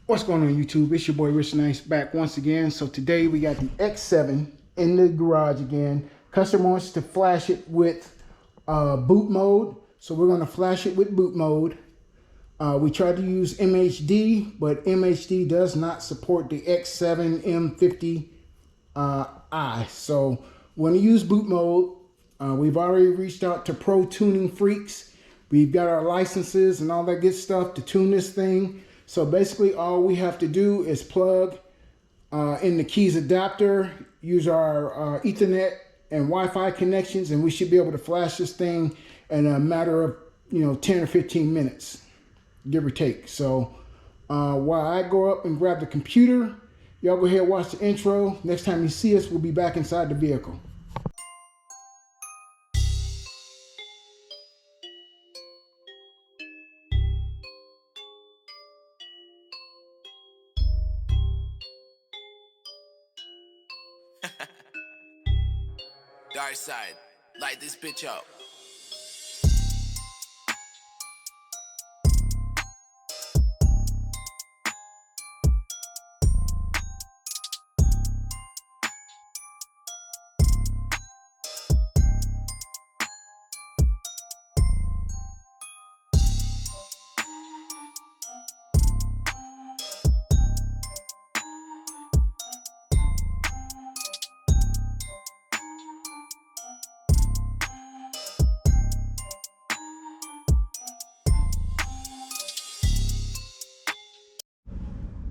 What's going on YouTube? It's your boy Rich Nice back once again. So today we got the X7 in the garage again. Customer wants to flash it with boot mode. So we're going to flash it with boot mode. We tried to use MHD, but MHD does not support the X7 M50i. So we're going to use boot mode. We've already reached out to pro tuning freaks. We've got our licenses and all that good stuff to tune this thing. So basically all we have to do is plug in the KIES adapter, use our Ethernet and Wi-Fi connections, and we should be able to flash this thing in a matter of 10 or 15 minutes, give or take. So while I go up and grab the computer, y'all go ahead and watch the intro. Next time you see us, we'll be back inside the vehicle. Dark side, light this bitch up.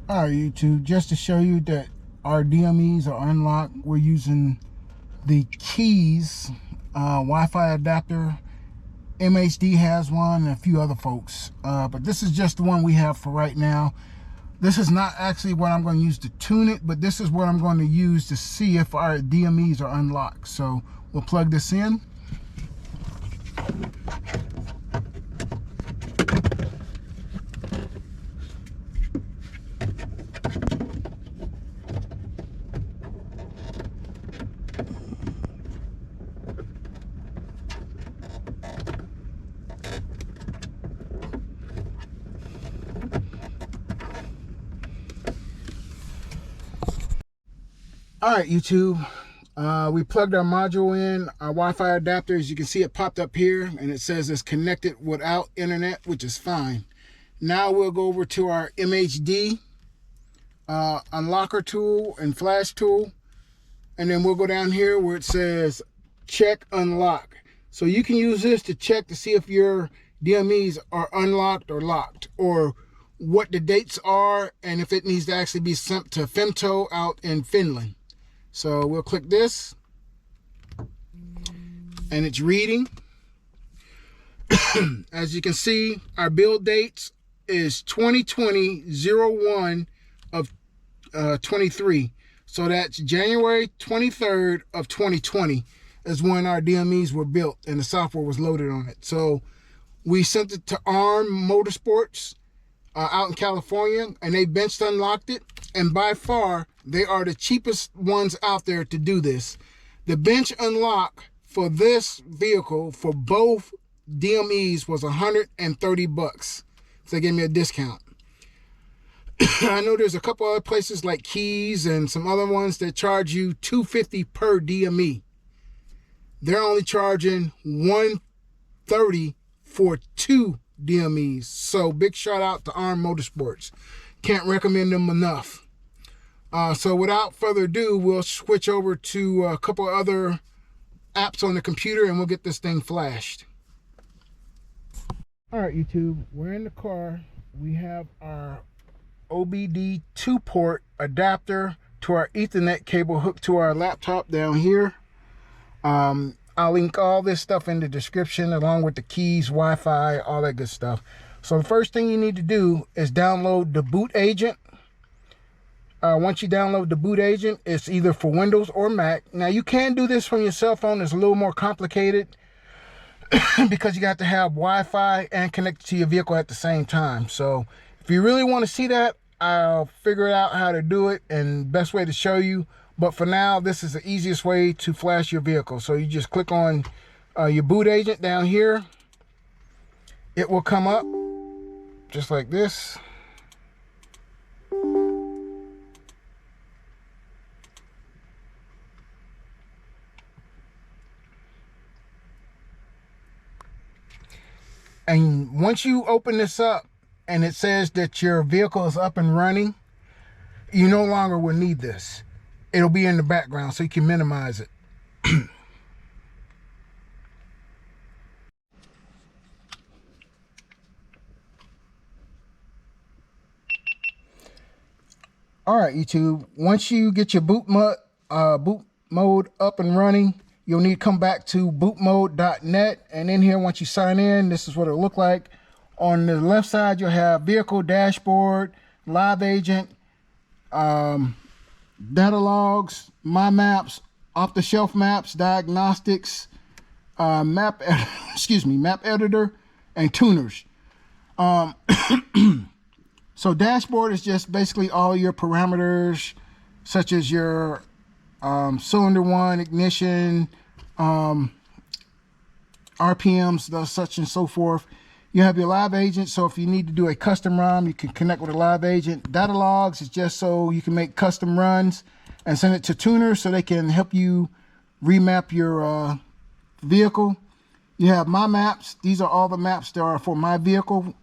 Alright YouTube, just to show you that our DMEs are unlocked, we're using the KIES Wi-Fi adapter. MHD has one and a few other folks, but this is just the one we have for right now. This is not actually what I'm going to use to tune it, but this is what I'm going to use to see if our DMEs are unlocked. So we'll plug this in. Alright YouTube, we plugged our module in, our Wi-Fi adapter. As you can see, it popped up here and it says it's connected without internet, which is fine. Now we'll go over to our MHD unlocker tool and flash tool, and then we'll go down here where it says check unlock. So you can use this to check to see if your DMEs are unlocked or locked, or what the dates are, and if it needs to actually be sent to Femto out in Finland. So we'll click this, and it's reading. As you can see, our build dates is 2020-01 of 23. So that's January 23rd of 2020 is when our DMEs were built and the software was loaded on it. So we sent it to ARM Motorsports out in California, and they bench unlocked it, and by far they are the cheapest ones out there to do this. The bench unlock for this vehicle for both DMEs was 130 bucks. So they gave me a discount. I know there's a couple other places like KIES and some other ones that charge you $250 per DME. They're only charging $130 for 2 DMEs. So big shout out to ARM Motorsports. Can't recommend them enough. So without further ado, we'll switch over to a couple other apps on the computer and we'll get this thing flashed. Alright YouTube, we're in the car. We have our OBD 2-port adapter to our Ethernet cable hooked to our laptop down here. I'll link all this stuff in the description along with the KIES, Wi-Fi, all that good stuff. So the first thing you need to do is download the boot agent. Once you download the boot agent, it's either for Windows or Mac. Now you can do this from your cell phone. It's a little more complicated because you got to have Wi-Fi and connect to your vehicle at the same time. So if you really want to see that, I'll figure out how to do it and best way to show you. But for now, this is the easiest way to flash your vehicle. So you just click on your boot agent down here. It will come up just like this. And once you open this up and it says that your vehicle is up and running, you no longer will need this. It'll be in the background so you can minimize it. All right, YouTube, once you get your boot mode up and running, you'll need to come back to bootmod.net, and in here, once you sign in, this is what it'll look like. On the left side, you'll have vehicle dashboard, live agent, data logs, my maps, off-the-shelf maps, diagnostics, map editor, and tuners. So dashboard is just basically all your parameters, such as your cylinder 1, ignition, RPMs, those such and so forth. You have your live agent, so if you need to do a custom run, you can connect with a live agent. Data logs is just so you can make custom runs and send it to tuners so they can help you remap your vehicle. You have my maps. These are all the maps that are for my vehicle.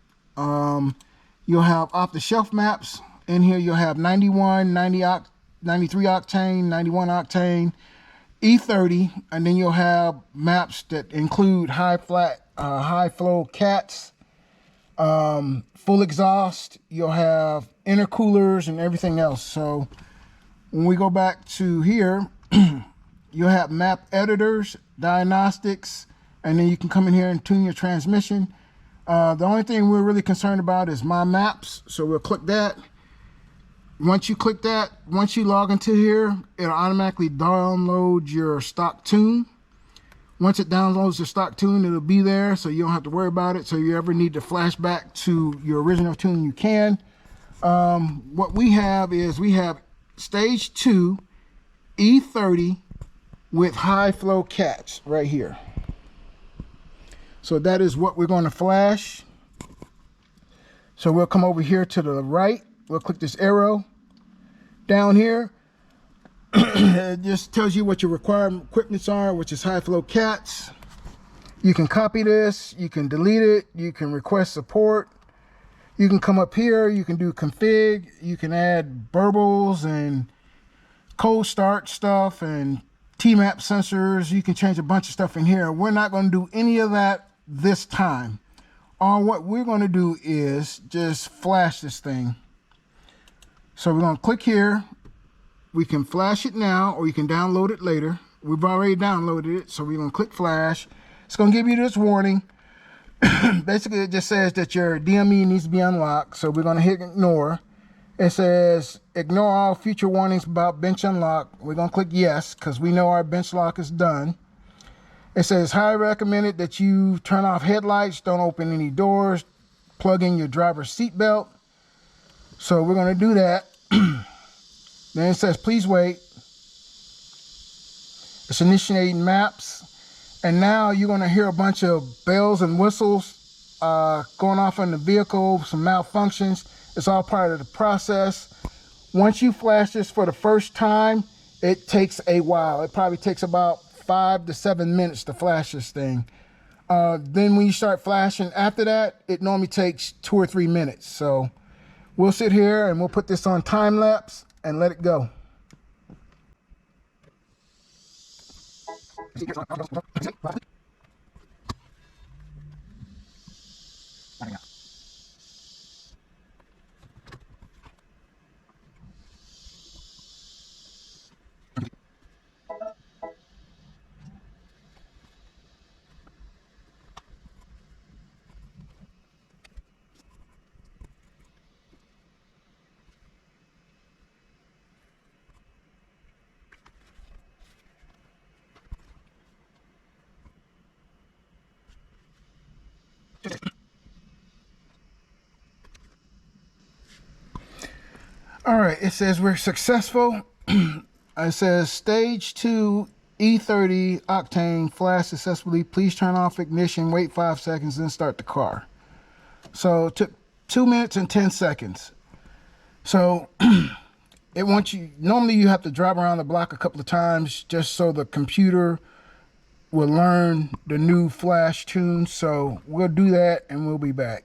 You'll have off-the-shelf maps. In here you'll have 91, 93 octane, 91 octane, E30, and then you'll have maps that include high flow cats, full exhaust. You'll have intercoolers and everything else. So when we go back to here, you'll have map editors, diagnostics, and then you can come in here and tune your transmission. The only thing we're really concerned about is my maps, so we'll click that. Once you click that, once you log into here, it'll automatically download your stock tune. Once it downloads the stock tune, it'll be there, so you don't have to worry about it. So if you ever need to flash back to your original tune, you can. What we have is we have stage 2 E30 with high flow cats right here. So that is what we're going to flash. So we'll come over here to the right. We'll click this arrow down here. It just tells you what your required equipments are, which is high flow cats. You can copy this, you can delete it, you can request support. You can come up here, you can do config, you can add burbles and cold start stuff and T-map sensors. You can change a bunch of stuff in here. We're not going to do any of that this time. What we're going to do is just flash this thing. So we're going to click here. We can flash it now, or you can download it later. We've already downloaded it, so we're going to click flash. It's going to give you this warning. Basically, it just says that your DME needs to be unlocked, so we're going to hit ignore. It says ignore all future warnings about bench unlock. We're going to click yes, because we know our bench lock is done. It says highly recommended that you turn off headlights, don't open any doors, plug in your driver's seat belt. So we're going to do that. Then it says please wait. It's initiating maps. And now you're going to hear a bunch of bells and whistles going off in the vehicle, some malfunctions. It's all part of the process. Once you flash this for the first time, it takes a while. It probably takes about 5 to 7 minutes to flash this thing. Then when you start flashing after that, it normally takes 2 or 3 minutes. So we'll sit here and we'll put this on time lapse and let it go. All right, it says we're successful. It says stage 2 E30 octane flash successfully. Please turn off ignition, wait 5 seconds, then start the car. So it took 2 minutes and 10 seconds. So it wants you, normally you have to drive around the block a couple of times just so the computer will learn the new Flash tune. So we'll do that and we'll be back.